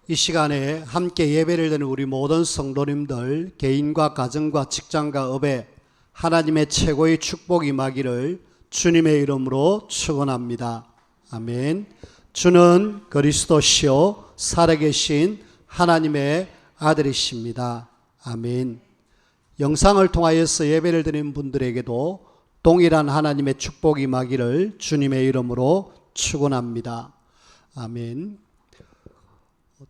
이 시간에 함께 예배를 드리는 우리 모든 성도님들, 개인과 가정과 직장과 업에 하나님의 최고의 축복이 임하기를 주님의 이름으로 축원합니다. 아멘. 주는 그리스도시요 살아계신 하나님의 아들이십니다. 아멘. 영상을 통하여서 예배를 드리는 분들에게도 동일한 하나님의 축복이 임하기를 주님의 이름으로 축원합니다. 아멘.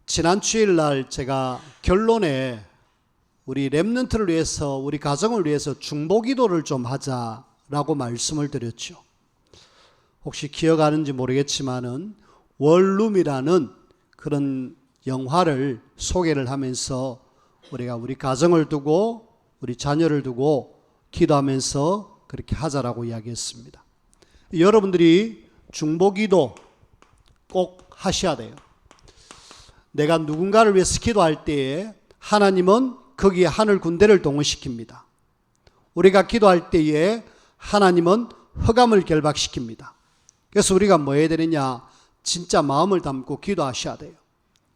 지난 주일날 제가 결론에 우리 렘넌트를 위해서, 우리 가정을 위해서 중보기도를 좀 하자라고 말씀을 드렸죠. 혹시 기억하는지 모르겠지만은 원룸이라는 그런 영화를 소개를 하면서 우리가 우리 가정을 두고 우리 자녀를 두고 기도하면서 그렇게 하자라고 이야기했습니다. 여러분들이 중보기도 꼭 하셔야 돼요. 내가 누군가를 위해서 기도할 때에 하나님은 거기에 하늘 군대를 동원시킵니다. 우리가 기도할 때에 하나님은 흑암을 결박시킵니다. 그래서 우리가 뭐 해야 되느냐? 진짜 마음을 담고 기도하셔야 돼요.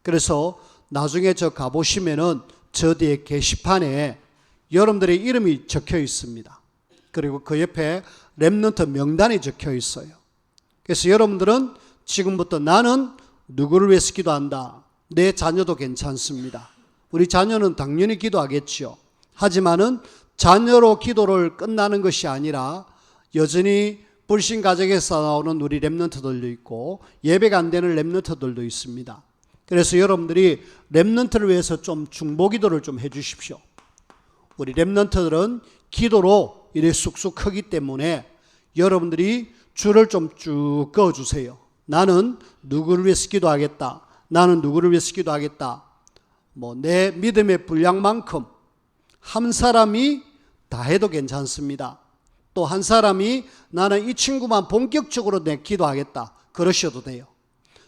그래서 나중에 저 가보시면은 저 뒤에 게시판에 여러분들의 이름이 적혀 있습니다. 그리고 그 옆에 렘넌트 명단이 적혀 있어요. 그래서 여러분들은 지금부터 나는 누구를 위해서 기도한다. 내 자녀도 괜찮습니다. 우리 자녀는 당연히 기도하겠지요. 하지만은 자녀로 기도를 끝나는 것이 아니라 여전히 불신 가정에서 나오는 우리 렘넌트들도 있고 예배가 안 되는 렘넌트들도 있습니다. 그래서 여러분들이 렘넌트를 위해서 좀 중보기도를 좀 해주십시오. 우리 렘넌트들은 기도로 이래 쑥쑥 크기 때문에 여러분들이 줄을 좀 쭉 그어주세요. 나는 누구를 위해서 기도하겠다. 나는 누구를 위해서 기도하겠다. 내 믿음의 분량만큼 한 사람이 다 해도 괜찮습니다. 또 한 사람이 나는 이 친구만 본격적으로 내 기도하겠다. 그러셔도 돼요.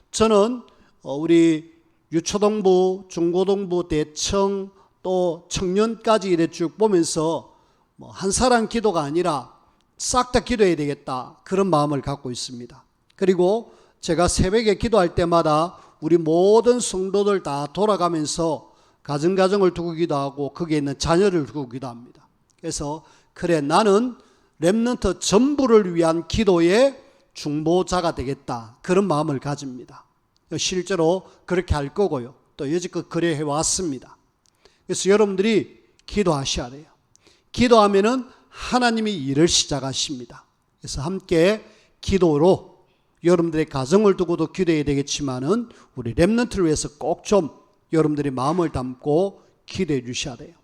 저는 우리 유초동부, 중고동부, 대청 또 청년까지 이래 쭉 보면서 한 사람 기도가 아니라 싹 다 기도해야 되겠다. 그런 마음을 갖고 있습니다. 그리고 제가 새벽에 기도할 때마다 우리 모든 성도들 다 돌아가면서 가정을 두고 기도하고 거기에 있는 자녀를 두고 기도합니다. 그래서 그래 나는 렘넌트 전부를 위한 기도의 중보자가 되겠다. 그런 마음을 가집니다. 실제로 그렇게 할 거고요. 또 여지껏 그래 해왔습니다. 그래서 여러분들이 기도하셔야 돼요. 기도하면은 하나님이 일을 시작하십니다. 그래서 함께 기도로 여러분들의 가정을 두고도 기도해야 되겠지만은 우리 렘넌트를 위해서 꼭 좀 여러분들이 마음을 담고 기도해 주셔야 돼요.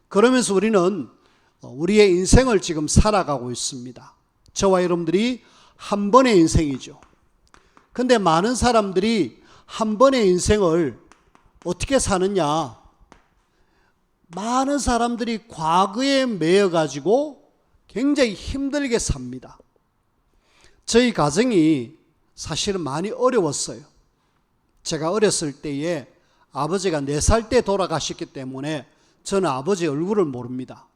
그러면서 우리는 우리의 인생을 지금 살아가고 있습니다. 저와 여러분들이 한 번의 인생이죠. 근데 많은 사람들이 한 번의 인생을 어떻게 사느냐? 많은 사람들이 과거에 매여가지고 굉장히 힘들게 삽니다. 저희 가정이 사실은 많이 어려웠어요. 제가 어렸을 때에 아버지가 4살 때 돌아가셨기 때문에 저는 아버지 얼굴을 모릅니다.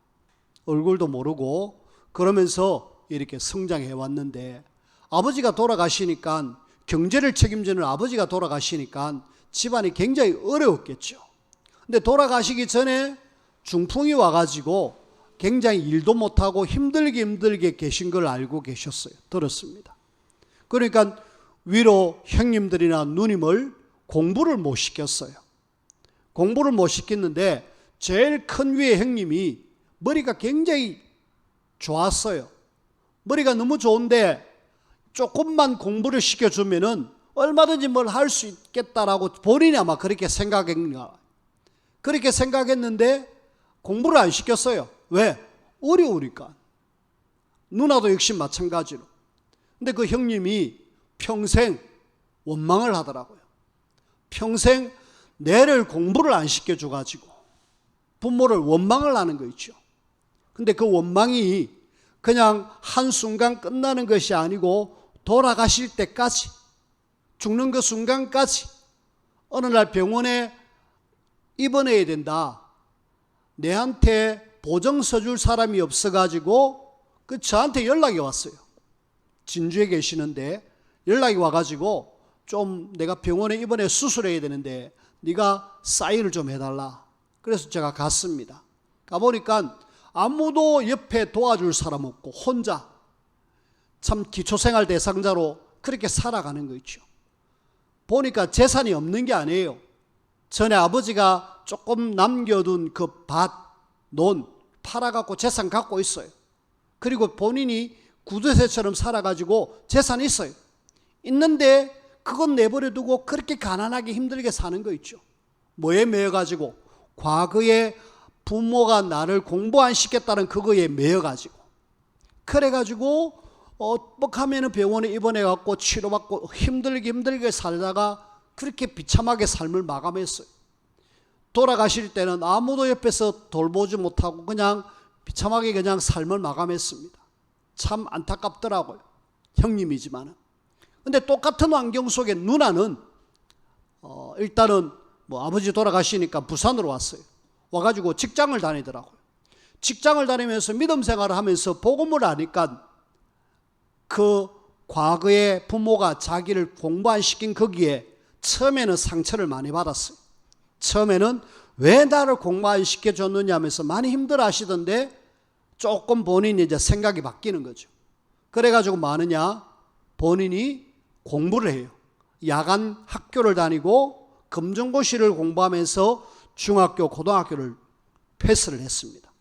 얼굴도 모르고 그러면서 이렇게 성장해 왔는데 아버지가 돌아가시니까 경제를 책임지는 아버지가 돌아가시니까 집안이 굉장히 어려웠겠죠. 근데 돌아가시기 전에 중풍이 와가지고 굉장히 일도 못하고 힘들게 계신 걸 알고 계셨어요. 들었습니다. 그러니까 위로 형님들이나 누님을 공부를 못 시켰어요. 공부를 못 시켰는데 제일 큰 위의 형님이 머리가 굉장히 좋았어요. 머리가 너무 좋은데 조금만 공부를 시켜주면은 얼마든지 뭘 할 수 있겠다라고 본인이 아마 그렇게 생각했는가. 그렇게 생각했는데 공부를 안 시켰어요. 왜? 어려우니까. 누나도 역시 마찬가지로. 근데 그 형님이 평생 원망을 하더라고요. 평생 내를 공부를 안 시켜줘가지고 부모를 원망을 하는 거 있죠. 근데 그 원망이 그냥 한순간 끝나는 것이 아니고 돌아가실 때까지, 죽는 그 순간까지 어느 날 병원에 입원해야 된다. 내한테 보증서 줄 사람이 없어가지고 저한테 연락이 왔어요. 진주에 계시는데 연락이 와가지고 좀 내가 병원에 입원해 수술해야 되는데 네가 사인을 좀 해달라. 그래서 제가 갔습니다. 가보니까 아무도 옆에 도와줄 사람 없고 혼자 참 기초생활 대상자로 그렇게 살아가는 거 있죠. 보니까 재산이 없는 게 아니에요. 전에 아버지가 조금 남겨둔 그 밭, 논 팔아갖고 재산 갖고 있어요. 그리고 본인이 구두쇠처럼 살아가지고 재산이 있어요. 있는데 그건 내버려두고 그렇게 가난하게 힘들게 사는 거 있죠. 뭐에 매여가지고? 과거에 부모가 나를 공부 안 시켰다는 그거에 매여가지고, 그래가지고 뻑하면 병원에 입원해갖고 치료받고 힘들게 살다가 그렇게 비참하게 삶을 마감했어요. 돌아가실 때는 아무도 옆에서 돌보지 못하고 그냥 비참하게 그냥 삶을 마감했습니다. 참 안타깝더라고요. 형님이지만은. 근데 똑같은 환경 속에 누나는 일단은 뭐 아버지 돌아가시니까 부산으로 왔어요. 와가지고 직장을 다니더라고요. 직장을 다니면서 믿음 생활을 하면서 복음을 아니까 그 과거에 부모가 자기를 공부 안 시킨 거기에 처음에는 상처를 많이 받았어요. 처음에는 왜 나를 공부 안 시켜줬느냐 하면서 많이 힘들어 하시던데 조금 본인이 이제 생각이 바뀌는 거죠. 그래가지고 뭐 하느냐? 본인이 공부를 해요. 야간 학교를 다니고 검정고시를 공부하면서 중학교, 고등학교를 패스를 했습니다.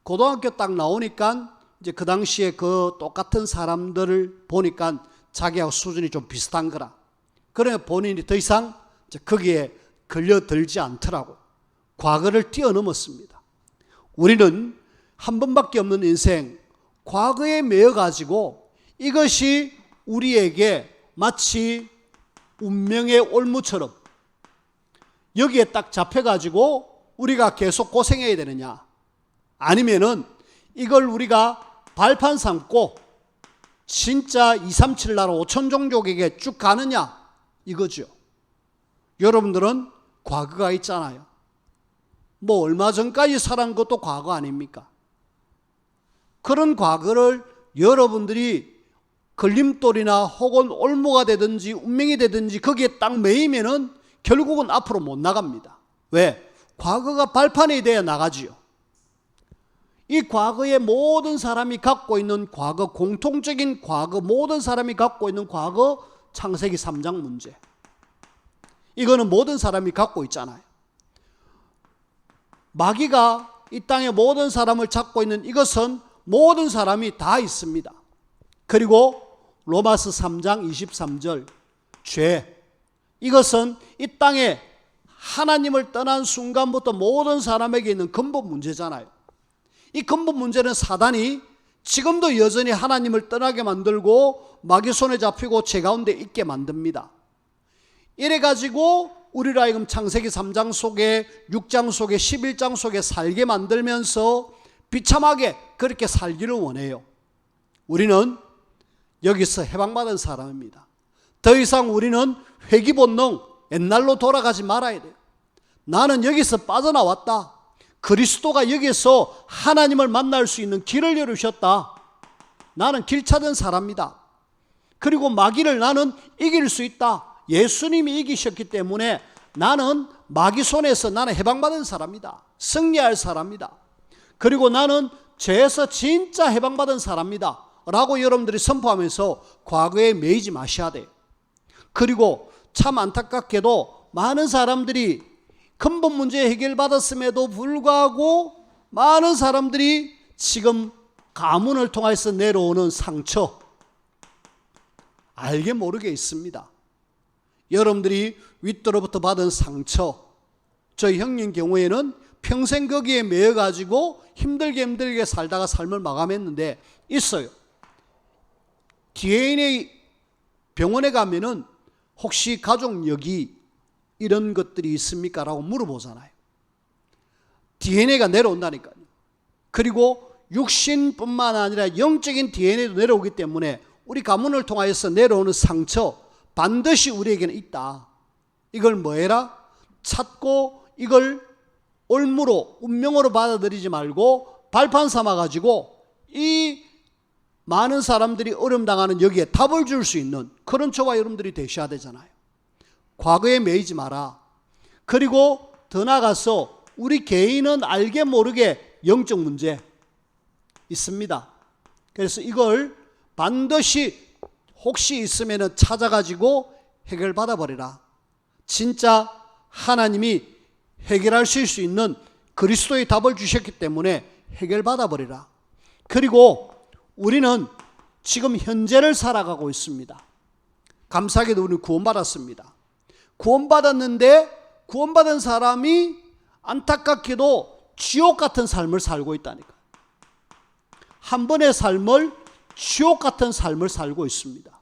고등학교 딱 나오니까 이제 그 당시에 그 똑같은 사람들을 보니까 자기하고 수준이 좀 비슷한 거라. 그러니까 본인이 더 이상 거기에 걸려들지 않더라고. 과거를 뛰어넘었습니다. 우리는 한 번밖에 없는 인생, 과거에 매여가지고 이것이 우리에게 마치 운명의 올무처럼 여기에 딱 잡혀가지고 우리가 계속 고생해야 되느냐, 아니면은 이걸 우리가 발판 삼고 진짜 237 나라 5천 종족에게 쭉 가느냐, 이거죠. 여러분들은 과거가 있잖아요. 뭐 얼마 전까지 살은 것도 과거 아닙니까? 그런 과거를 여러분들이 걸림돌이나 혹은 올무가 되든지 운명이 되든지 거기에 딱 매이면은 결국은 앞으로 못 나갑니다. 왜? 과거가 발판이 돼야 나가지요. 이 과거의 모든 사람이 갖고 있는 과거, 공통적인 과거, 모든 사람이 갖고 있는 과거, 창세기 3장 문제. 이거는 모든 사람이 갖고 있잖아요. 마귀가 이 땅의 모든 사람을 잡고 있는 이것은 모든 사람이 다 있습니다. 그리고 로마서 3장 23절 죄, 이것은 이 땅에 하나님을 떠난 순간부터 모든 사람에게 있는 근본 문제잖아요. 이 근본 문제는 사단이 지금도 여전히 하나님을 떠나게 만들고 마귀 손에 잡히고 죄 가운데 있게 만듭니다. 이래가지고 우리를 하여금 창세기 3장 속에 6장 속에 11장 속에 살게 만들면서 비참하게 그렇게 살기를 원해요. 우리는 여기서 해방받은 사람입니다. 더 이상 우리는 회귀 본능, 옛날로 돌아가지 말아야 돼요. 나는 여기서 빠져나왔다. 그리스도가 여기서 하나님을 만날 수 있는 길을 열으셨다. 나는 길 찾은 사람이다. 그리고 마귀를 나는 이길 수 있다. 예수님이 이기셨기 때문에 나는 마귀 손에서 나는 해방받은 사람이다. 승리할 사람이다. 그리고 나는 죄에서 진짜 해방받은 사람이다 라고 여러분들이 선포하면서 과거에 매이지 마셔야 돼요. 그리고 참 안타깝게도 많은 사람들이 근본 문제 해결받았음에도 불구하고 많은 사람들이 지금 가문을 통해서 내려오는 상처 알게 모르게 있습니다. 여러분들이 윗도로부터 받은 상처, 저희 형님 경우에는 평생 거기에 매여가지고 힘들게 살다가 삶을 마감했는데 있어요. DNA 병원에 가면은 혹시 가족력이 이런 것들이 있습니까? 라고 물어보잖아요. DNA가 내려온다니까요. 그리고 육신뿐만 아니라 영적인 DNA도 내려오기 때문에 우리 가문을 통하여서 내려오는 상처 반드시 우리에게는 있다. 이걸 뭐해라? 찾고 이걸 올무로 운명으로 받아들이지 말고 발판 삼아가지고 이 많은 사람들이 어려움 당하는 여기에 답을 줄 수 있는 그런 저와 여러분들이 되셔야 되잖아요. 과거에 매이지 마라. 그리고 더 나아가서 우리 개인은 알게 모르게 영적 문제 있습니다. 그래서 이걸 반드시 혹시 있으면 찾아가지고 해결받아 버리라. 진짜 하나님이 해결하실 수 있는 그리스도의 답을 주셨기 때문에 해결받아 버리라. 그리고 우리는 지금 현재를 살아가고 있습니다. 감사하게도 우리는 구원받았습니다. 구원받았는데 구원받은 사람이 안타깝게도 지옥 같은 삶을 살고 있다니까. 한 번의 삶을 지옥 같은 삶을 살고 있습니다.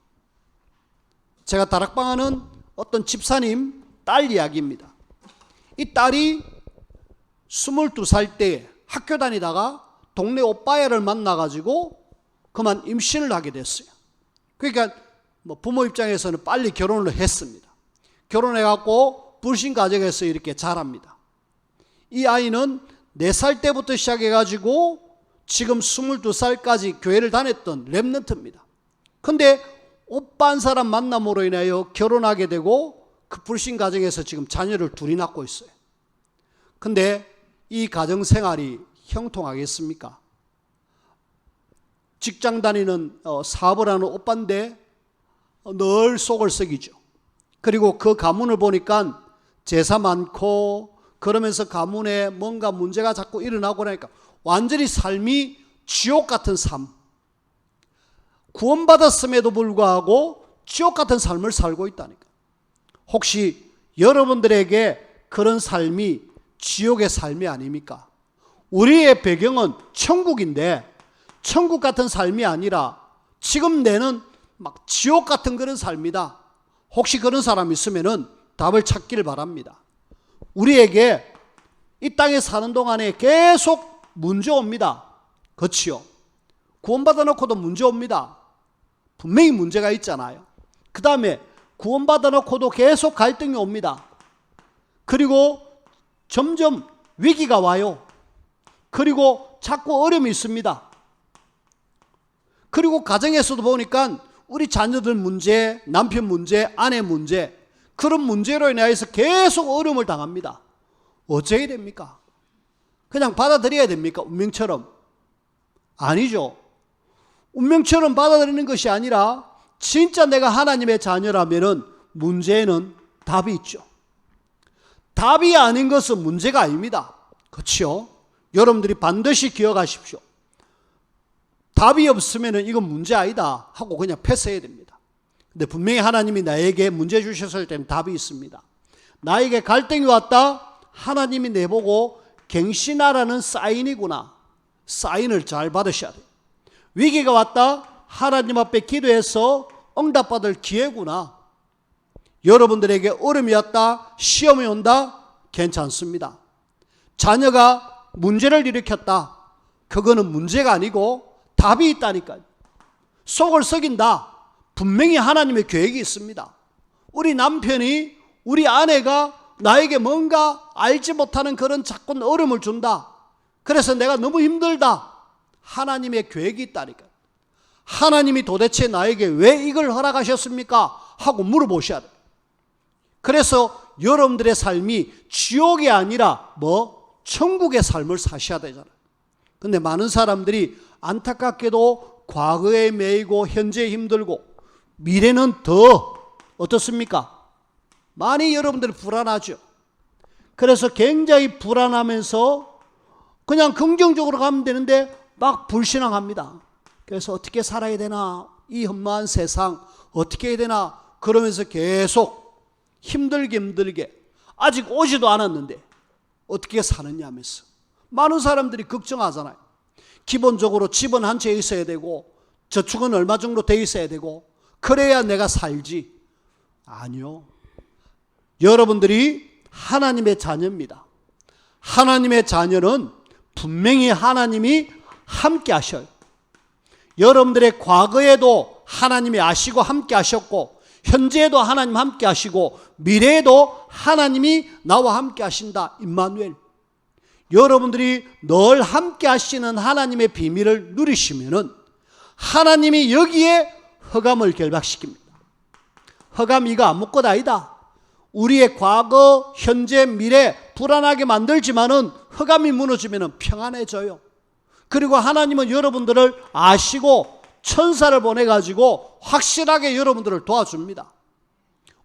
제가 다락방하는 어떤 집사님 딸 이야기입니다. 이 딸이 22살 때 학교 다니다가 동네 오빠애를 만나가지고 그만 임신을 하게 됐어요. 그러니까 부모 입장에서는 빨리 결혼을 했습니다. 결혼해갖고 불신 가정에서 이렇게 자랍니다. 이 아이는 4살 때부터 시작해가지고 지금 22살까지 교회를 다녔던 렘넌트입니다. 근데 오빠 한 사람 만남으로 인하여 결혼하게 되고 그 불신 가정에서 지금 자녀를 둘이 낳고 있어요. 근데 이 가정 생활이 형통하겠습니까? 직장 다니는 사업을 하는 오빠인데 늘 속을 썩이죠. 그리고 그 가문을 보니까 제사 많고 그러면서 가문에 뭔가 문제가 자꾸 일어나고 나니까 완전히 삶이 지옥 같은 삶. 구원받았음에도 불구하고 지옥 같은 삶을 살고 있다니까. 혹시 여러분들에게 그런 삶이 지옥의 삶이 아닙니까? 우리의 배경은 천국인데 천국 같은 삶이 아니라 지금 내는 막 지옥 같은 그런 삶이다. 혹시 그런 사람 있으면은 답을 찾기를 바랍니다. 우리에게 이 땅에 사는 동안에 계속 문제 옵니다. 그렇지요? 구원받아 놓고도 문제 옵니다. 분명히 문제가 있잖아요. 그 다음에 구원받아 놓고도 계속 갈등이 옵니다. 그리고 점점 위기가 와요. 그리고 자꾸 어려움이 있습니다. 그리고 가정에서도 보니까 우리 자녀들 문제, 남편 문제, 아내 문제, 그런 문제로 인해서 계속 어려움을 당합니다. 어째야 됩니까? 그냥 받아들여야 됩니까? 운명처럼? 아니죠. 운명처럼 받아들이는 것이 아니라 진짜 내가 하나님의 자녀라면 문제에는 답이 있죠. 답이 아닌 것은 문제가 아닙니다. 그렇죠? 여러분들이 반드시 기억하십시오. 답이 없으면 이건 문제 아니다 하고 그냥 패스해야 됩니다. 근데 분명히 하나님이 나에게 문제 주셨을 때는 답이 있습니다. 나에게 갈등이 왔다. 하나님이 내보고 갱신하라는 사인이구나. 사인을 잘 받으셔야 돼요. 위기가 왔다. 하나님 앞에 기도해서 응답받을 기회구나. 여러분들에게 어려움이 왔다. 시험이 온다. 괜찮습니다. 자녀가 문제를 일으켰다. 그거는 문제가 아니고 답이 있다니까요. 속을 썩인다. 분명히 하나님의 계획이 있습니다. 우리 남편이, 우리 아내가 나에게 뭔가 알지 못하는 그런 자꾸 어려움을 준다. 그래서 내가 너무 힘들다. 하나님의 계획이 있다니까요. 하나님이 도대체 나에게 왜 이걸 허락하셨습니까? 하고 물어보셔야 돼요. 그래서 여러분들의 삶이 지옥이 아니라 천국의 삶을 사셔야 되잖아요. 근데 많은 사람들이 안타깝게도 과거에 매이고 현재에 힘들고 미래는 더 어떻습니까? 많이 여러분들이 불안하죠. 그래서 굉장히 불안하면서 그냥 긍정적으로 가면 되는데 막 불신앙합니다. 그래서 어떻게 살아야 되나? 이 험한 세상 어떻게 해야 되나? 그러면서 계속 힘들게 아직 오지도 않았는데 어떻게 사느냐 하면서 많은 사람들이 걱정하잖아요. 기본적으로 집은 한 채 있어야 되고 저축은 얼마 정도 돼 있어야 되고 그래야 내가 살지. 아니요. 여러분들이 하나님의 자녀입니다. 하나님의 자녀는 분명히 하나님이 함께 하셔요. 여러분들의 과거에도 하나님이 아시고 함께 하셨고 현재에도 하나님 함께 하시고 미래에도 하나님이 나와 함께 하신다. 임마누엘. 여러분들이 늘 함께 하시는 하나님의 비밀을 누리시면은 하나님이 여기에 흑암을 결박시킵니다. 흑암 이거 아무것도 아니다. 우리의 과거, 현재, 미래 불안하게 만들지만은 흑암이 무너지면 평안해져요. 그리고 하나님은 여러분들을 아시고 천사를 보내가지고 확실하게 여러분들을 도와줍니다.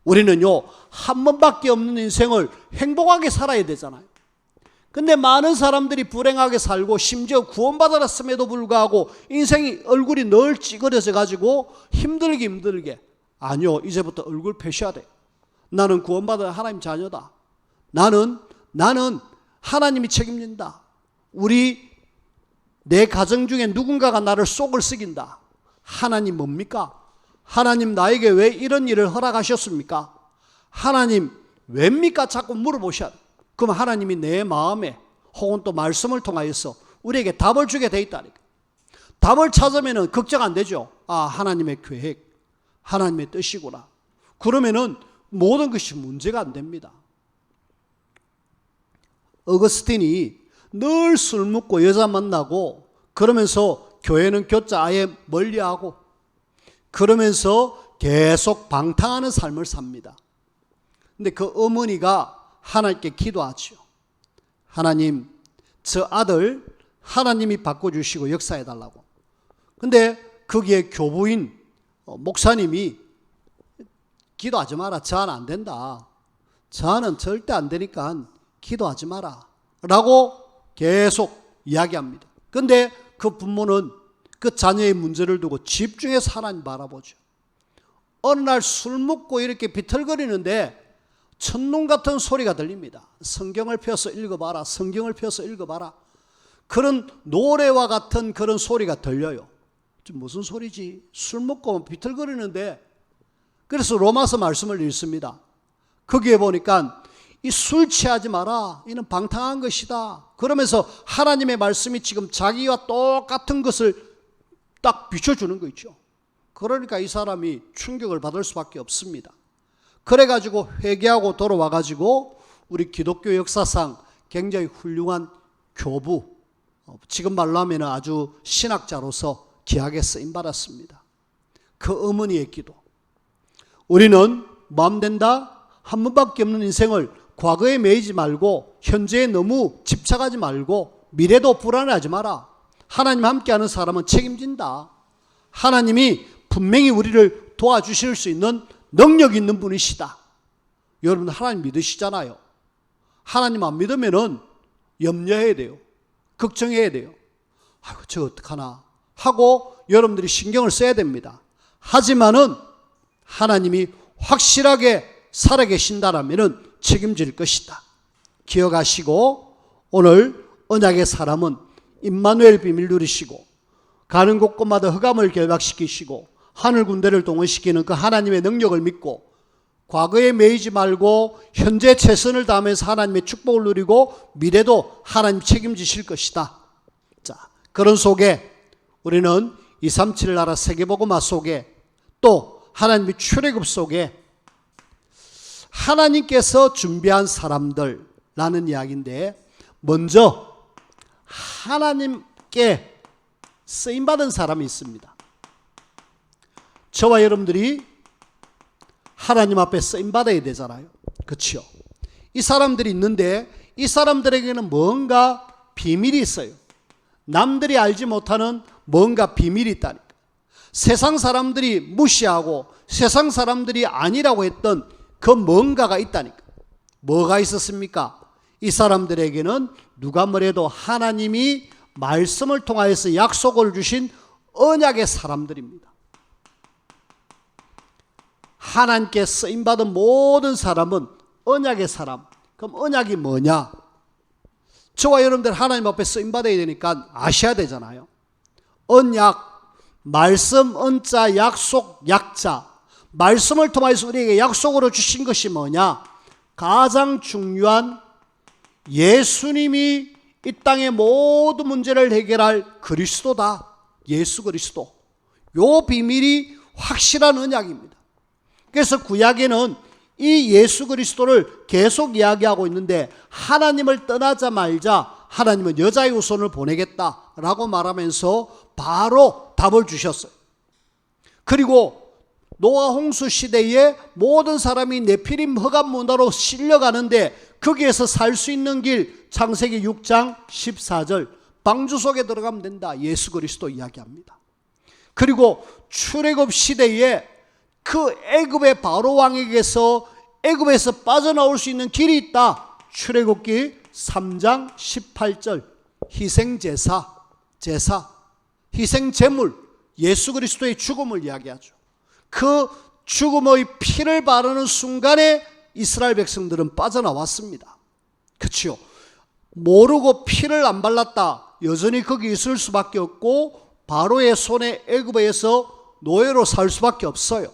우리는요, 한 번밖에 없는 인생을 행복하게 살아야 되잖아요. 근데 많은 사람들이 불행하게 살고 심지어 구원받았음에도 불구하고 인생이 얼굴이 늘 찌그러져 가지고 힘들게 아니요, 이제부터 얼굴 펴셔야 돼. 나는 구원받은 하나님 자녀다. 나는 하나님이 책임진다. 내 가정 중에 누군가가 나를 속을 썩인다. 하나님 뭡니까? 하나님 나에게 왜 이런 일을 허락하셨습니까? 하나님 왜입니까? 자꾸 물어보셔야 돼. 그럼 하나님이 내 마음에 혹은 또 말씀을 통하여서 우리에게 답을 주게 돼 있다니까. 답을 찾으면 걱정 안 되죠. 아, 하나님의 계획, 하나님의 뜻이구나. 그러면은 모든 것이 문제가 안 됩니다. 어거스틴이 늘 술 먹고 여자 만나고 그러면서 교회는 교자 아예 멀리하고 그러면서 계속 방탕하는 삶을 삽니다. 근데 그 어머니가 하나님께 기도하죠. 하나님, 저 아들 하나님이 바꿔주시고 역사해달라고. 근데 거기에 교부인 목사님이 기도하지 마라. 저는 안 된다. 저는 절대 안 되니까 기도하지 마라. 라고 계속 이야기합니다. 근데 그 부모는 그 자녀의 문제를 두고 집중해서 하나님 바라보죠. 어느 날 술 먹고 이렇게 비틀거리는데 천둥 같은 소리가 들립니다. 성경을 펴서 읽어봐라. 성경을 펴서 읽어봐라. 그런 노래와 같은 그런 소리가 들려요. 무슨 소리지? 술 먹고 비틀거리는데. 그래서 로마서 말씀을 읽습니다. 거기에 보니까 이 술 취하지 마라. 이는 방탕한 것이다. 그러면서 하나님의 말씀이 지금 자기와 똑같은 것을 딱 비춰주는 거 있죠. 그러니까 이 사람이 충격을 받을 수밖에 없습니다. 그래가지고 회개하고 돌아와가지고 우리 기독교 역사상 굉장히 훌륭한 교부, 지금 말로 하면 아주 신학자로서 귀하게 쓰임받았습니다. 그 어머니의 기도. 우리는 마음 된다? 한 번밖에 없는 인생을 과거에 매이지 말고 현재에 너무 집착하지 말고 미래도 불안해하지 마라. 하나님 함께하는 사람은 책임진다. 하나님이 분명히 우리를 도와주실 수 있는 능력 있는 분이시다. 여러분 하나님 믿으시잖아요. 하나님 안 믿으면은 염려해야 돼요. 걱정해야 돼요. 아이고 저 어떡하나 하고 여러분들이 신경을 써야 됩니다. 하지만은 하나님이 확실하게 살아계신다라면은 책임질 것이다. 기억하시고 오늘 언약의 사람은 임마누엘 비밀 누리시고 가는 곳곳마다 흑암을 결박시키시고 하늘 군대를 동원시키는 그 하나님의 능력을 믿고 과거에 매이지 말고 현재 최선을 다하면서 하나님의 축복을 누리고 미래도 하나님 책임지실 것이다. 자, 그런 속에 우리는 237 나라 세계복음화 속에 또 하나님의 출애굽 속에 하나님께서 준비한 사람들라는 이야기인데 먼저 하나님께 쓰임받은 사람이 있습니다. 저와 여러분들이 하나님 앞에 쓰임받아야 되잖아요. 그렇죠? 이 사람들이 있는데 이 사람들에게는 뭔가 비밀이 있어요. 남들이 알지 못하는 뭔가 비밀이 있다니까. 세상 사람들이 무시하고 세상 사람들이 아니라고 했던 그 뭔가가 있다니까. 뭐가 있었습니까? 이 사람들에게는 누가 뭐래도 하나님이 말씀을 통하여서 약속을 주신 언약의 사람들입니다. 하나님께 쓰임받은 모든 사람은 언약의 사람. 그럼 언약이 뭐냐? 저와 여러분들 하나님 앞에 쓰임받아야 되니까 아셔야 되잖아요. 언약, 말씀, 언자, 약속, 약자. 말씀을 통해서 우리에게 약속으로 주신 것이 뭐냐? 가장 중요한 예수님이 이 땅의 모든 문제를 해결할 그리스도다. 예수 그리스도. 요 비밀이 확실한 언약입니다. 그래서 구약에는 이 예수 그리스도를 계속 이야기하고 있는데 하나님을 떠나자 말자 하나님은 여자의 후손을 보내겠다라고 말하면서 바로 답을 주셨어요. 그리고 노아 홍수 시대에 모든 사람이 네피림 흑암 문화로 실려가는데 거기에서 살 수 있는 길, 창세기 6장 14절, 방주 속에 들어가면 된다. 예수 그리스도 이야기합니다. 그리고 출애굽 시대에 그 애굽의 바로 왕에게서 애굽에서 빠져나올 수 있는 길이 있다. 출애굽기 3장 18절, 희생제사, 희생제물, 예수 그리스도의 죽음을 이야기하죠. 그 죽음의 피를 바르는 순간에 이스라엘 백성들은 빠져나왔습니다. 그렇죠? 모르고 피를 안 발랐다, 여전히 거기 있을 수밖에 없고 바로의 손에 애굽에서 노예로 살 수밖에 없어요.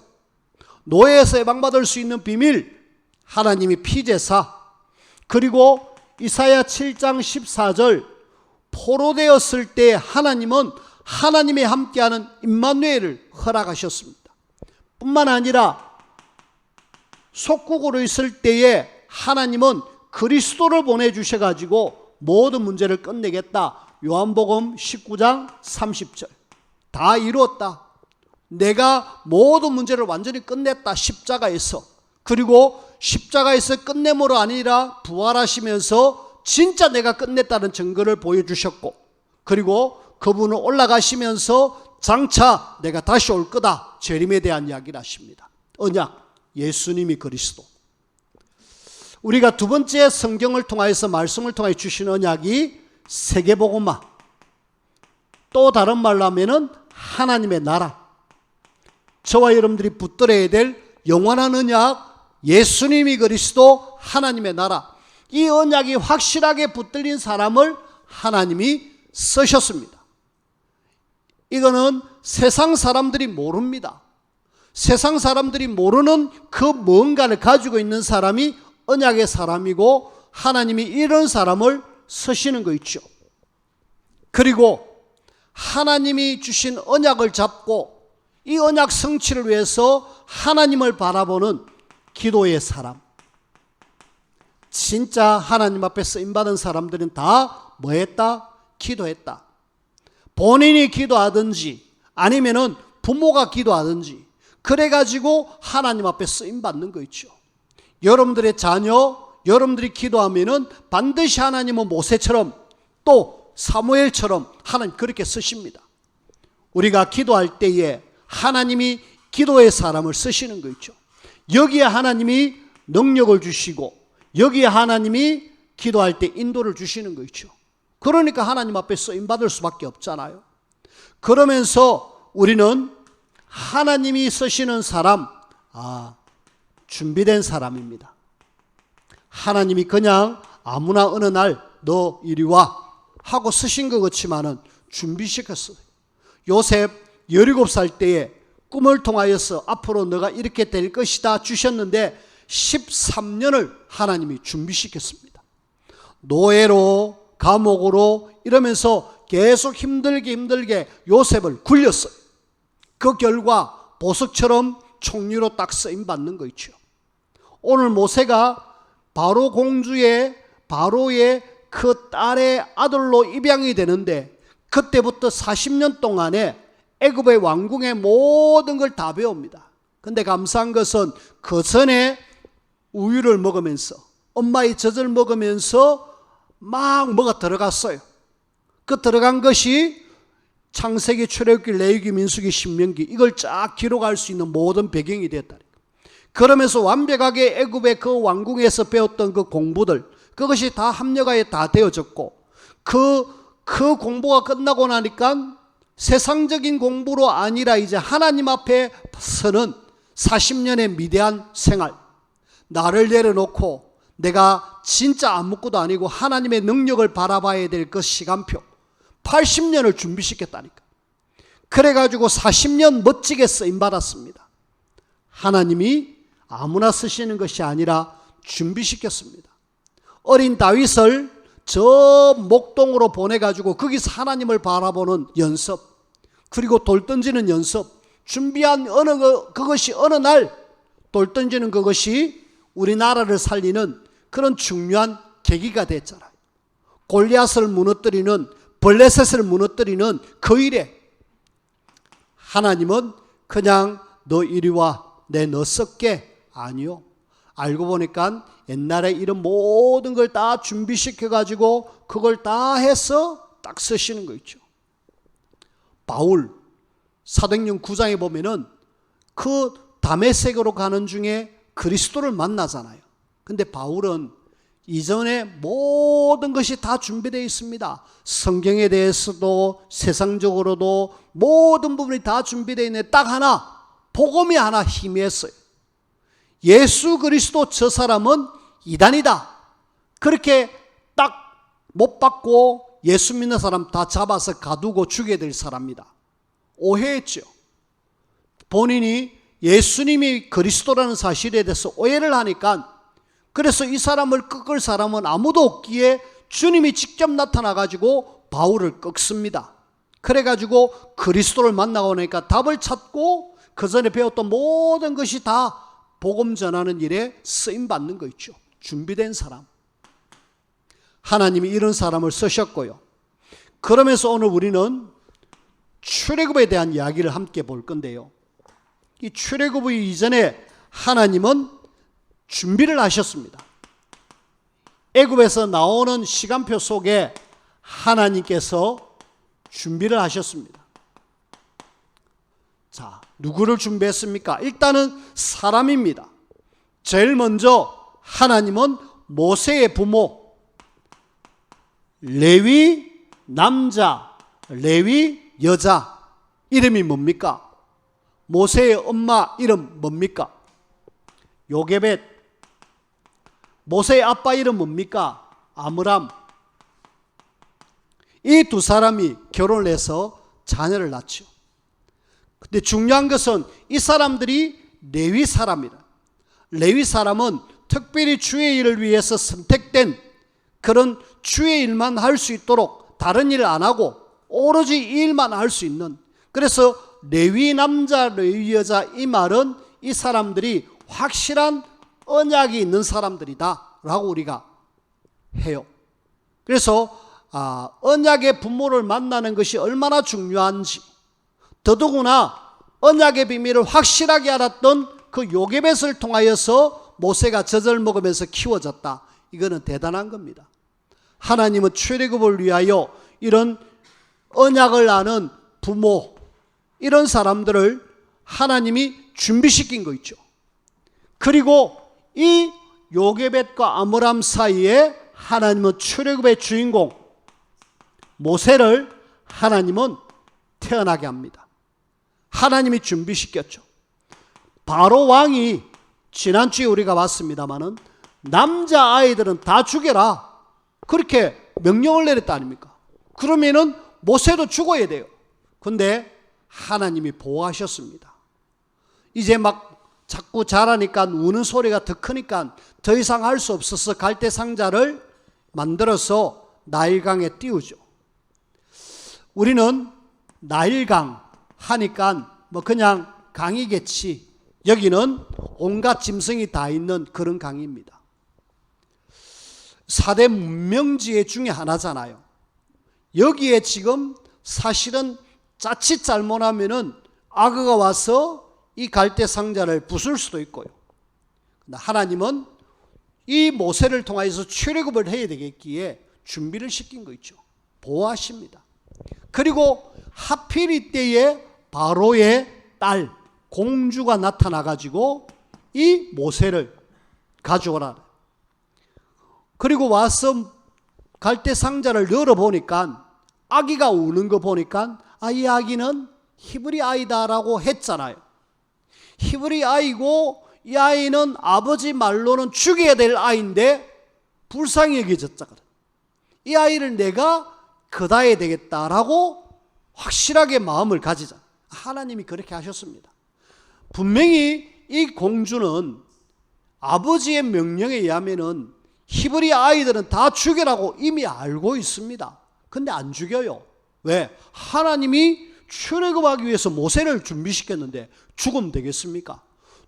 노예에서 해방받을 수 있는 비밀, 하나님이 피제사. 그리고 이사야 7장 14절, 포로되었을 때 하나님은 하나님이 함께하는 임마누엘을 허락하셨습니다. 뿐만 아니라 속국으로 있을 때에 하나님은 그리스도를 보내주셔가지고 모든 문제를 끝내겠다. 요한복음 19장 30절. 다 이루었다. 내가 모든 문제를 완전히 끝냈다. 십자가에서. 그리고 십자가에서 끝냄으로 아니라 부활하시면서 진짜 내가 끝냈다는 증거를 보여주셨고, 그리고 그분은 올라가시면서 장차 내가 다시 올 거다. 재림에 대한 이야기를 하십니다. 언약, 예수님이 그리스도. 우리가 두 번째 성경을 통하여서 말씀을 통하여 주신 언약이 세계복음화. 또 다른 말로 하면은 하나님의 나라. 저와 여러분들이 붙들어야 될 영원한 언약, 예수님이 그리스도, 하나님의 나라. 이 언약이 확실하게 붙들린 사람을 하나님이 쓰셨습니다. 이거는 세상 사람들이 모릅니다. 세상 사람들이 모르는 그 뭔가를 가지고 있는 사람이 언약의 사람이고, 하나님이 이런 사람을 쓰시는 거 있죠. 그리고 하나님이 주신 언약을 잡고 이 언약 성취를 위해서 하나님을 바라보는 기도의 사람. 진짜 하나님 앞에 쓰임받은 사람들은 다 뭐 했다? 기도했다. 본인이 기도하든지 아니면은 부모가 기도하든지 그래가지고 하나님 앞에 쓰임받는 거 있죠. 여러분들의 자녀, 여러분들이 기도하면은 반드시 하나님은 모세처럼 또 사무엘처럼 하나님 그렇게 쓰십니다. 우리가 기도할 때에 하나님이 기도의 사람을 쓰시는 거 있죠. 여기에 하나님이 능력을 주시고 여기에 하나님이 기도할 때 인도를 주시는 거 있죠. 그러니까 하나님 앞에 쓰임받을 수밖에 없잖아요. 그러면서 우리는 하나님이 쓰시는 사람, 준비된 사람입니다. 하나님이 그냥 아무나 어느 날 너 이리 와 하고 쓰신 것 같지만은 준비시켰어요. 요셉 17살 때에 꿈을 통하여서 앞으로 너가 이렇게 될 것이다 주셨는데 13년을 하나님이 준비시켰습니다. 노예로, 감옥으로 이러면서 계속 힘들게 요셉을 굴렸어요. 그 결과 보석처럼 총리로 딱 쓰임받는 거 있죠. 오늘 모세가 바로 공주의 바로의 그 딸의 아들로 입양이 되는데 그때부터 40년 동안에 애굽의 왕궁의 모든 걸 다 배웁니다. 근데 감사한 것은 그 전에 우유를 먹으면서 엄마의 젖을 먹으면서 막 뭐가 들어갔어요. 그 들어간 것이 창세기, 출애굽기, 레위기, 민수기, 신명기 이걸 쫙 기록할 수 있는 모든 배경이 되었다. 그러면서 완벽하게 애굽의 그 왕궁에서 배웠던 그 공부들 그것이 다 합력하여 다 되어졌고 그 공부가 끝나고 나니까 세상적인 공부로 아니라 이제 하나님 앞에 서는 40년의 미대한 생활. 나를 내려놓고 내가 진짜 아무것도 아니고 하나님의 능력을 바라봐야 될 그 시간표 80년을 준비시켰다니까. 그래가지고 40년 멋지게 쓰임받았습니다. 하나님이 아무나 쓰시는 것이 아니라 준비시켰습니다. 어린 다윗을 저 목동으로 보내가지고 거기서 하나님을 바라보는 연습, 그리고 돌 던지는 연습, 준비한 그것이 어느 날 돌 던지는 그것이 우리나라를 살리는 그런 중요한 계기가 됐잖아요. 골리앗을 무너뜨리는, 블레셋을 무너뜨리는 그 일에 하나님은 그냥 너 이리 와, 내 너 썩게. 아니요. 알고 보니까 옛날에 이런 모든 걸 다 준비시켜가지고 그걸 다 해서 딱 쓰시는 거 있죠. 바울 사도행전 9장에 보면은 그 다메섹으로 가는 중에 그리스도를 만나잖아요. 근데 바울은 이전에 모든 것이 다 준비되어 있습니다. 성경에 대해서도 세상적으로도 모든 부분이 다 준비되어 있는데 딱 하나, 복음이 하나 희미했어요. 예수 그리스도 저 사람은 이단이다. 그렇게 딱 못 받고 예수 믿는 사람 다 잡아서 가두고 죽여야 될 사람이다. 오해했죠. 본인이 예수님이 그리스도라는 사실에 대해서 오해를 하니까, 그래서 이 사람을 꺾을 사람은 아무도 없기에 주님이 직접 나타나가지고 바울을 꺾습니다. 그래가지고 그리스도를 만나고 나니까 답을 찾고 그 전에 배웠던 모든 것이 다 복음 전하는 일에 쓰임받는 거 있죠. 준비된 사람. 하나님이 이런 사람을 쓰셨고요. 그러면서 오늘 우리는 출애굽에 대한 이야기를 함께 볼 건데요. 이 출애굽이 이전에 하나님은 준비를 하셨습니다. 애굽에서 나오는 시간표 속에 하나님께서 준비를 하셨습니다. 자, 누구를 준비했습니까? 일단은 사람입니다. 제일 먼저 하나님은 모세의 부모, 레위 남자, 레위 여자 이름이 뭡니까? 모세의 엄마 이름 뭡니까? 요게벳. 모세의 아빠 이름 뭡니까? 아므람. 이 두 사람이 결혼을 해서 자녀를 낳죠. 근데 중요한 것은 이 사람들이 레위 사람이라. 레위 사람은 특별히 주의 일을 위해서 선택된 그런 주의 일만 할 수 있도록 다른 일을 안 하고 오로지 이 일만 할 수 있는, 그래서 레위 남자, 레위 여자 이 말은 이 사람들이 확실한 언약이 있는 사람들이다 라고 우리가 해요. 그래서 언약의 부모를 만나는 것이 얼마나 중요한지, 더더구나 언약의 비밀을 확실하게 알았던 그 요게벳을 통하여서 모세가 젖을 먹으면서 키워졌다. 이거는 대단한 겁니다. 하나님은 출애굽을 위하여 이런 언약을 아는 부모, 이런 사람들을 하나님이 준비시킨 거 있죠. 그리고 이 요게벳과 아므람 사이에 하나님은 출애굽의 주인공 모세를 하나님은 태어나게 합니다. 하나님이 준비시켰죠. 바로 왕이 지난주에 우리가 봤습니다마는 남자 아이들은 다 죽여라 그렇게 명령을 내렸다 아닙니까? 그러면은 모세도 죽어야 돼요. 근데 하나님이 보호하셨습니다. 이제 막 자꾸 자라니까 우는 소리가 더 크니까 더 이상 할 수 없어서 갈대 상자를 만들어서 나일강에 띄우죠. 우리는 나일강 하니까 뭐 그냥 강이겠지. 여기는 온갖 짐승이 다 있는 그런 강입니다. 4대 문명지회 중에 하나잖아요. 여기에 지금 사실은 자칫 잘못하면은 악어가 와서 이 갈대 상자를 부술 수도 있고요. 하나님은 이 모세를 통해서 출애굽을 해야 되겠기에 준비를 시킨 거 있죠. 보호하십니다. 그리고 하필 이때에 바로의 딸 공주가 나타나가지고 이 모세를 가져오라. 그리고 와서 갈대 상자를 열어보니까 아기가 우는 거 보니까 이 아기는 히브리 아이다라고 했잖아요. 히브리 아이고 이 아이는 아버지 말로는 죽여야 될 아이인데 불쌍히 여겨졌잖아요. 이 아이를 내가 거다해야 되겠다라고 확실하게 마음을 가지자. 하나님이 그렇게 하셨습니다. 분명히 이 공주는 아버지의 명령에 의하면은 히브리 아이들은 다 죽여라고 이미 알고 있습니다. 근데 안 죽여요. 왜? 하나님이 출애굽하기 위해서 모세를 준비시켰는데 죽으면 되겠습니까?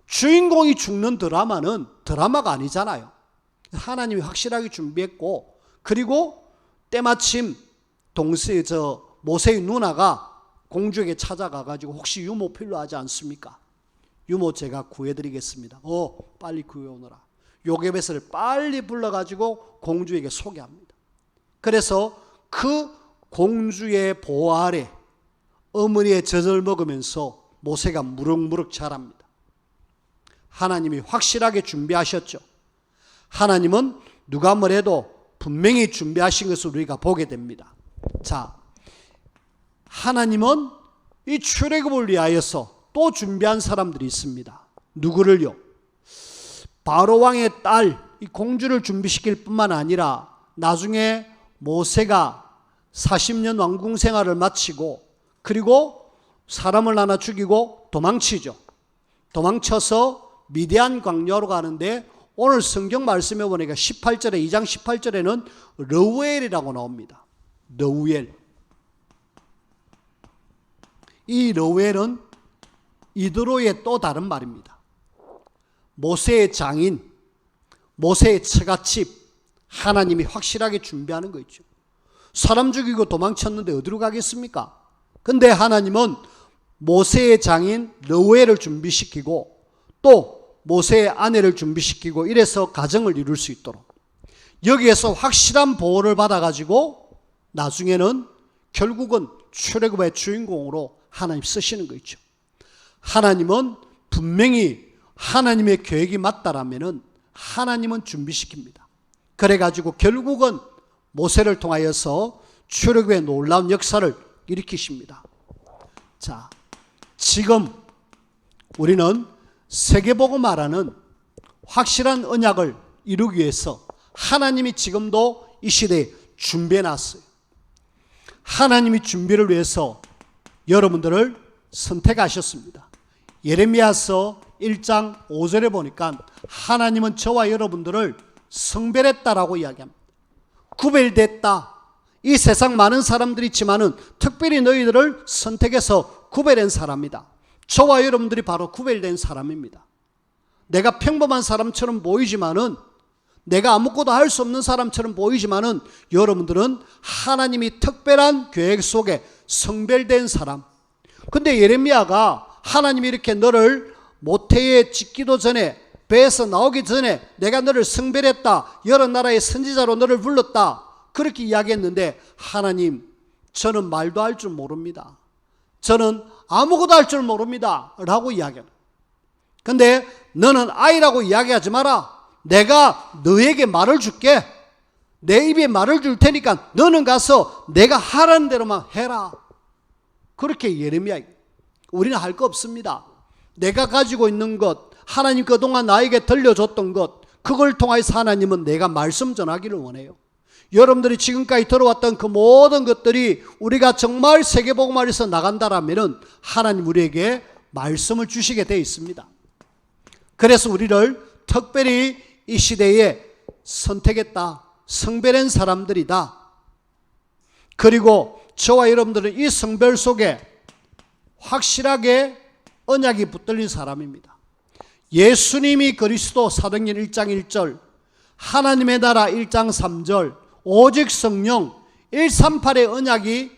주인공이 죽는 드라마는 드라마가 아니잖아요. 하나님이 확실하게 준비했고, 그리고 때마침 모세의 누나가 공주에게 찾아가가지고 혹시 유모 필요하지 않습니까? 유모제가 구해드리겠습니다. 빨리 구해오너라. 요게벳을 빨리 불러가지고 공주에게 소개합니다. 그래서 그 공주의 보호 아래 어머니의 젖을 먹으면서 모세가 무럭무럭 자랍니다. 하나님이 확실하게 준비하셨죠. 하나님은 누가 뭐래도 분명히 준비하신 것을 우리가 보게 됩니다. 자, 하나님은 이 출애굽을 위하여서 또 준비한 사람들이 있습니다. 누구를요? 바로 왕의 딸, 이 공주를 준비시킬 뿐만 아니라 나중에 모세가 40년 왕궁 생활을 마치고 그리고 사람을 하나 죽이고 도망치죠. 도망쳐서 미디안 광야로 가는데 오늘 성경 말씀에 보니까 18절에 2장 18절에는 르우엘이라고 나옵니다. 르우엘. 이 르우엘은 이드로의 또 다른 말입니다. 모세의 장인, 모세의 처갓집, 하나님이 확실하게 준비하는 거 있죠. 사람 죽이고 도망쳤는데 어디로 가겠습니까? 근데 하나님은 모세의 장인 르우엘을 준비시키고 또 모세의 아내를 준비시키고 이래서 가정을 이룰 수 있도록 여기에서 확실한 보호를 받아가지고 나중에는 결국은 출애굽의 주인공으로 하나님 쓰시는 거 있죠. 하나님은 분명히 하나님의 계획이 맞다라면은 하나님은 준비시킵니다. 그래가지고 결국은 모세를 통하여서 출애굽의 놀라운 역사를 일으키십니다. 자, 지금 우리는 세계복음화라는 확실한 언약을 이루기 위해서 하나님이 지금도 이 시대에 준비해 놨어요. 하나님이 준비를 위해서 여러분들을 선택하셨습니다. 예레미야서 1장 5절에 보니까 하나님은 저와 여러분들을 성별했다라고 이야기합니다. 구별됐다. 이 세상 많은 사람들이 있지만은 특별히 너희들을 선택해서 구별한 사람이다. 저와 여러분들이 바로 구별된 사람입니다. 내가 평범한 사람처럼 보이지만은 내가 아무것도 할 수 없는 사람처럼 보이지만은 여러분들은 하나님이 특별한 계획 속에 성별된 사람. 근데 예레미야가 하나님이 이렇게 너를 모태에 짓기도 전에 배에서 나오기 전에 내가 너를 성별했다. 여러 나라의 선지자로 너를 불렀다. 그렇게 이야기했는데 하나님, 저는 말도 할 줄 모릅니다. 저는 아무것도 할 줄 모릅니다. 라고 이야기합니다. 근데 너는 아이라고 이야기하지 마라. 내가 너에게 말을 줄게. 내 입에 말을 줄 테니까 너는 가서 내가 하라는 대로만 해라. 그렇게 예레미야. 우리는 할 거 없습니다. 내가 가지고 있는 것, 하나님 그동안 나에게 들려줬던 것, 그걸 통해서 하나님은 내가 말씀 전하기를 원해요. 여러분들이 지금까지 들어왔던 그 모든 것들이 우리가 정말 세계복음화에서 나간다라면 하나님 우리에게 말씀을 주시게 되어 있습니다. 그래서 우리를 특별히 이 시대에 선택했다. 성별한 사람들이다. 그리고 저와 여러분들은 이 성별 속에 확실하게 언약이 붙들린 사람입니다. 예수님이 그리스도 사도행전 1장 1절, 하나님의 나라 1장 3절, 오직 성령 138의 언약이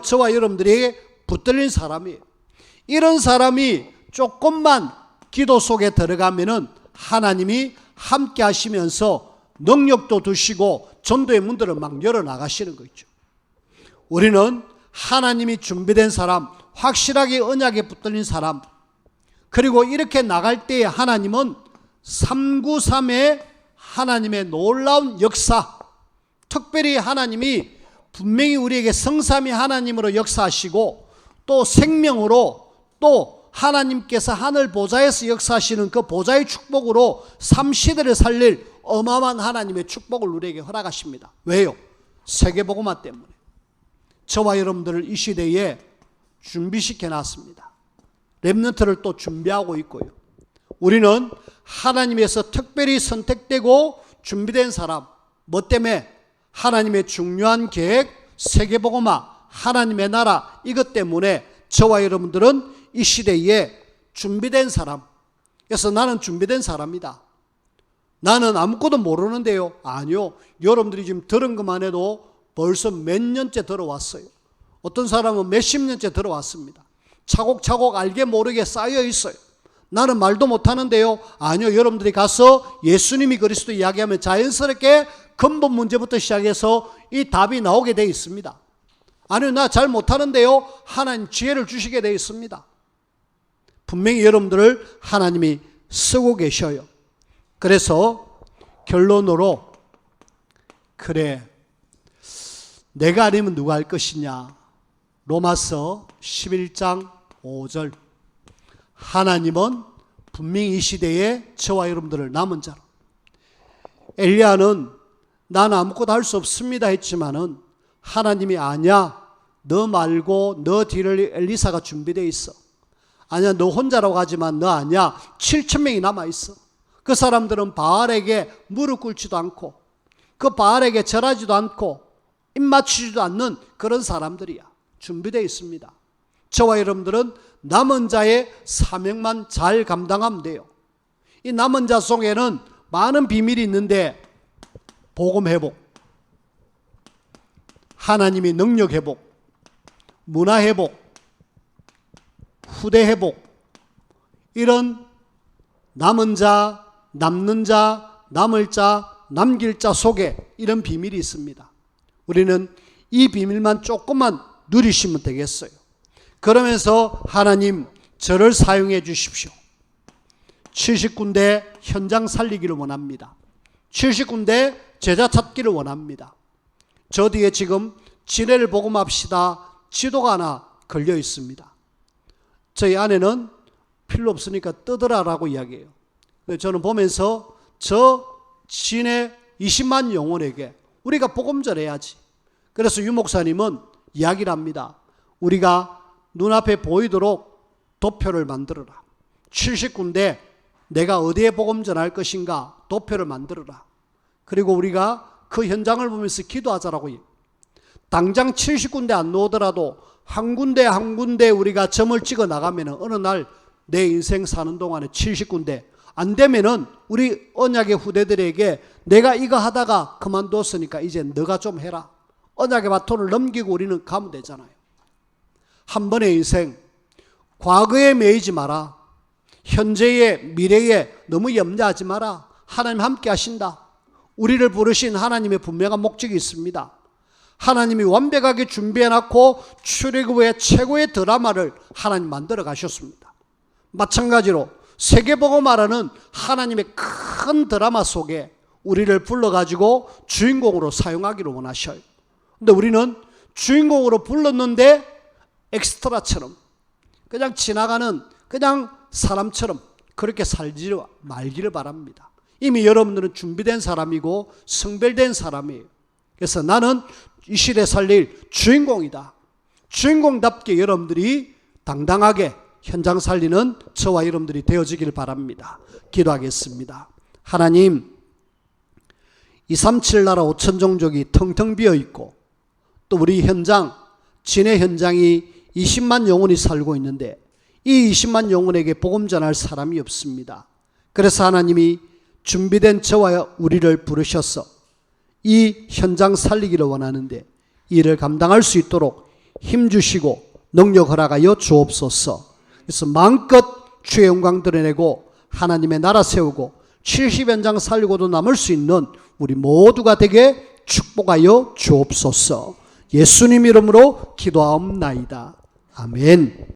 저와 여러분들에게 붙들린 사람이에요. 이런 사람이 조금만 기도 속에 들어가면은 하나님이 함께 하시면서 능력도 두시고 전도의 문들을 막 열어나가시는 거 있죠. 우리는 하나님이 준비된 사람, 확실하게 언약에 붙들린 사람, 그리고 이렇게 나갈 때에 하나님은 393의 하나님의 놀라운 역사, 특별히 하나님이 분명히 우리에게 성삼위 하나님으로 역사하시고 또 생명으로 또 하나님께서 하늘 보좌에서 역사하시는 그 보좌의 축복으로 3시대를 살릴 어마어마한 하나님의 축복을 우리에게 허락하십니다. 왜요? 세계복음화 때문에. 저와 여러분들을 이 시대에 준비시켜 놨습니다. 렘넌트를 또 준비하고 있고요. 우리는 하나님에서 특별히 선택되고 준비된 사람, 뭐 때문에? 하나님의 중요한 계획, 세계복음화, 하나님의 나라, 이것 때문에 저와 여러분들은 이 시대에 준비된 사람. 그래서 나는 준비된 사람이다. 나는 아무것도 모르는데요. 아니요. 여러분들이 지금 들은 것만 해도 벌써 몇 년째 들어왔어요. 어떤 사람은 몇십 년째 들어왔습니다. 차곡차곡 알게 모르게 쌓여 있어요. 나는 말도 못하는데요. 아니요, 여러분들이 가서 예수님이 그리스도 이야기하면 자연스럽게 근본 문제부터 시작해서 이 답이 나오게 되어 있습니다. 아니요, 나 잘 못하는데요. 하나님 지혜를 주시게 되어 있습니다. 분명히 여러분들을 하나님이 쓰고 계셔요. 그래서 결론으로, 그래, 내가 아니면 누가 할 것이냐. 로마서 11장 5절. 하나님은 분명히 이 시대에 저와 여러분들을 남은 자로. 엘리야는 나는 아무것도 할 수 없습니다 했지만은 하나님이 아니야, 너 말고 너 뒤를 엘리사가 준비되어 있어. 아니야, 너 혼자라고 하지만 너 아니야, 7,000명이 남아있어. 그 사람들은 바알에게 무릎 꿇지도 않고 그 바알에게 절하지도 않고 입 맞추지도 않는 그런 사람들이야. 준비되어 있습니다. 저와 여러분들은 남은 자의 사명만 잘 감당하면 돼요. 이 남은 자 속에는 많은 비밀이 있는데, 복음 회복, 하나님의 능력 회복, 문화 회복, 후대 회복, 이런 남은 자, 남는 자, 남을 자, 남길 자 속에 이런 비밀이 있습니다. 우리는 이 비밀만 조금만 누리시면 되겠어요. 그러면서 하나님 저를 사용해 주십시오. 70군데 현장 살리기를 원합니다. 70군데 제자 찾기를 원합니다. 저 뒤에 지금 진해를 복음합시다 지도가 하나 걸려 있습니다. 저희 아내는 필요 없으니까 뜨더라라고 이야기해요. 저는 보면서 저 진해 20만 영혼에게 우리가 복음 전해야지. 그래서 유 목사님은 이야기를 합니다. 우리가 눈앞에 보이도록 도표를 만들어라. 70군데 내가 어디에 복음 전할 것인가 도표를 만들어라. 그리고 우리가 그 현장을 보면서 기도하자라고 해요. 당장 70군데 안 나오더라도 한 군데 한 군데 우리가 점을 찍어 나가면 어느 날 내 인생 사는 동안에 70군데 안 되면은 우리 언약의 후대들에게 내가 이거 하다가 그만뒀으니까 이제 너가 좀 해라. 언약의 바톤을 넘기고 우리는 가면 되잖아요. 한 번의 인생, 과거에 매이지 마라. 현재에, 미래에 너무 염려하지 마라. 하나님 함께 하신다. 우리를 부르신 하나님의 분명한 목적이 있습니다. 하나님이 완벽하게 준비해놨고 출애굽의 최고의 드라마를 하나님 만들어 가셨습니다. 마찬가지로 세계복음화라는 하나님의 큰 드라마 속에 우리를 불러가지고 주인공으로 사용하기를 원하셔요. 근데 우리는 주인공으로 불렀는데 엑스트라처럼 그냥 지나가는 그냥 사람처럼 그렇게 살지 말기를 바랍니다. 이미 여러분들은 준비된 사람이고 성별된 사람이에요. 그래서 나는 이 시대 살릴 주인공이다. 주인공답게 여러분들이 당당하게 현장 살리는 저와 여러분들이 되어지길 바랍니다. 기도하겠습니다. 하나님, 237 나라 5천 종족이 텅텅 비어 있고 또 우리 현장, 진해 현장이 20만 영혼이 살고 있는데 이 20만 영혼에게 복음 전할 사람이 없습니다. 그래서 하나님이 준비된 저와 우리를 부르셔서 이 현장 살리기를 원하는데 이를 감당할 수 있도록 힘주시고 능력 허락하여 주옵소서. 그래서 마음껏 주의 영광 드러내고 하나님의 나라 세우고 70현장 살리고도 남을 수 있는 우리 모두가 되게 축복하여 주옵소서. 예수님 이름으로 기도하옵나이다. 아멘.